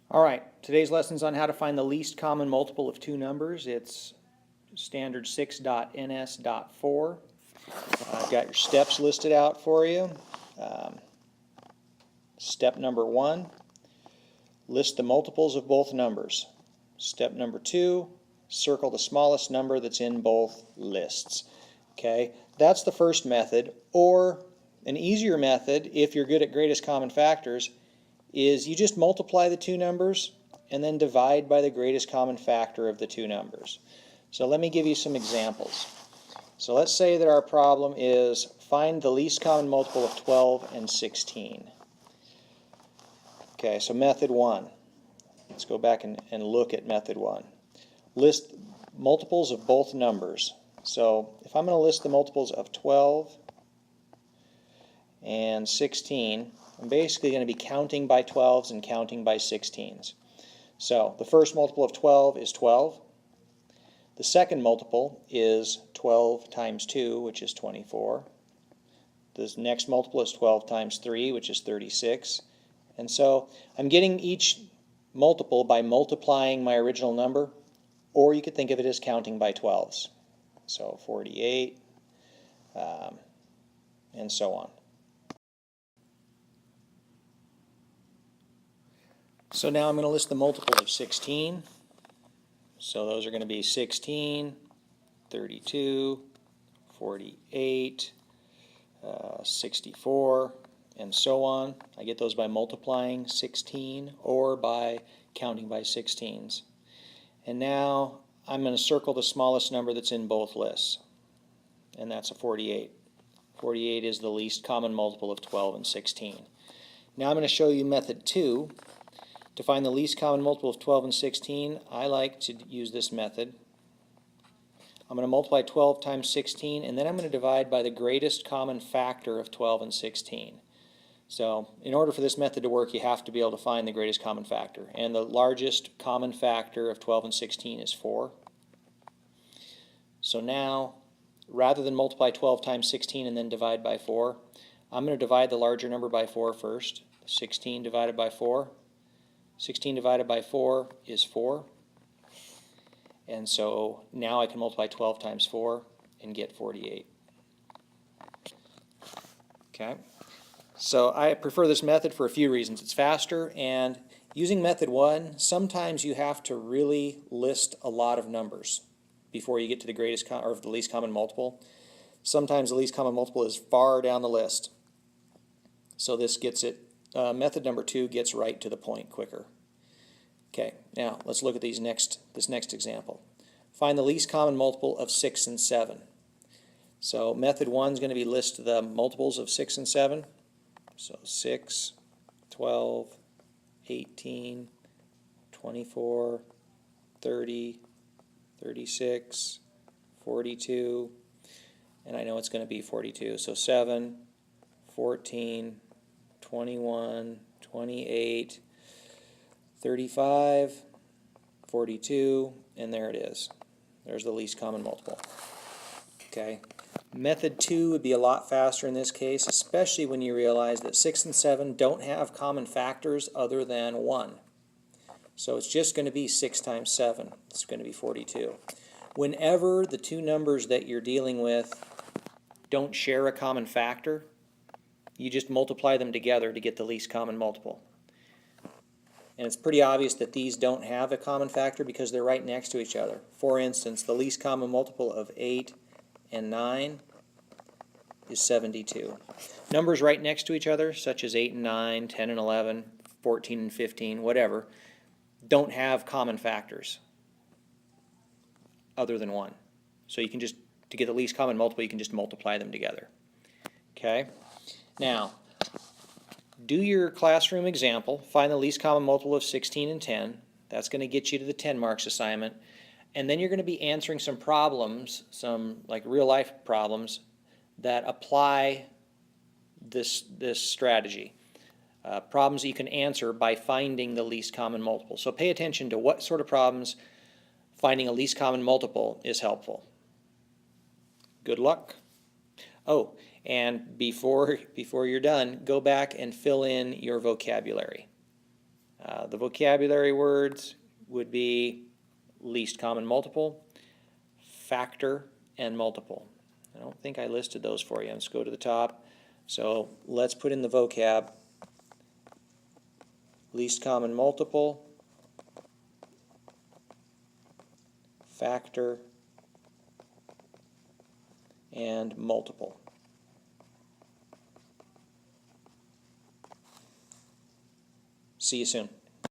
Alright, today's lesson's on how to find the least common multiple of two numbers. It's standard 6.NS.4. I've got your steps listed out for you. Step number 1, list the multiples of both numbers. Step number 2, circle the smallest number that's in both lists. Okay, that's the first method, or an easier method, if you're good at greatest common factors, is you just multiply the two numbers and then divide by the greatest common factor of the two numbers. So let me give you some examples. So let's say that our problem is find the least common multiple of 12 and 16. Okay, so method 1. Let's go back and look at method 1. List multiples of both numbers. So if I'm going to list the multiples of 12 and 16, I'm basically going to be counting by 12s and counting by 16s. So the first multiple of 12 is 12. The second multiple is 12 times 2, which is 24. The next multiple is 12 times 3, which is 36. And so I'm getting each multiple by multiplying my original number, or you could think of it as counting by 12s. So 48, and so on. So now I'm going to list the multiples of 16. So those are going to be 16, 32, 48, 64, and so on. I get those by multiplying 16 or by counting by 16s. And now I'm going to circle the smallest number that's in both lists, and that's a 48. 48 is the least common multiple of 12 and 16. Now I'm going to show you method 2. To find the least common multiple of 12 and 16, I like to use this method. I'm going to multiply 12 times 16, and then I'm going to divide by the greatest common factor of 12 and 16. So in order for this method to work, you have to be able to find the greatest common factor. And the largest common factor of 12 and 16 is 4. So now, rather than multiply 12 times 16 and then divide by 4, I'm going to divide the larger number by 4 first. 16 divided by 4. 16 divided by 4 is 4. And so now I can multiply 12 times 4 and get 48. Okay. So I prefer this method for a few reasons. It's faster, and using method 1, sometimes you have to really list a lot of numbers before you get to the greatest or the least common multiple. Sometimes the least common multiple is far down the list. So this gets it. Method number 2 gets right to the point quicker. Okay, now let's look at this next example. Find the least common multiple of 6 and 7. So method 1 is going to be list the multiples of 6 and 7. So 6, 12, 18, 24, 30, 36, 42, and I know it's going to be 42. So 7, 14, 21, 28, 35, 42, and there it is. There's the least common multiple. Okay. Method 2 would be a lot faster in this case, especially when you realize that 6 and 7 don't have common factors other than 1. So it's just going to be 6 times 7. It's going to be 42. Whenever the two numbers that you're dealing with don't share a common factor, you just multiply them together to get the least common multiple. And it's pretty obvious that these don't have a common factor because they're right next to each other. For instance, the least common multiple of 8 and 9 is 72. Numbers right next to each other, such as 8 and 9, 10 and 11, 14 and 15, whatever, don't have common factors other than 1. So you can just, to get the least common multiple, you can just multiply them together. Okay? Now, do your classroom example. Find the least common multiple of 16 and 10. That's going to get you to the 10 marks assignment. And then you're going to be answering some problems, some like real life problems that apply this strategy. Problems that you can answer by finding the least common multiple. So pay attention to what sort of problems finding a least common multiple is helpful. Good luck. Oh, and before you're done, go back and fill in your vocabulary. The vocabulary words would be least common multiple, factor, and multiple. I don't think I listed those for you. Let's go to the top. So let's put in the vocab. Least common multiple, factor, and multiple. See you soon.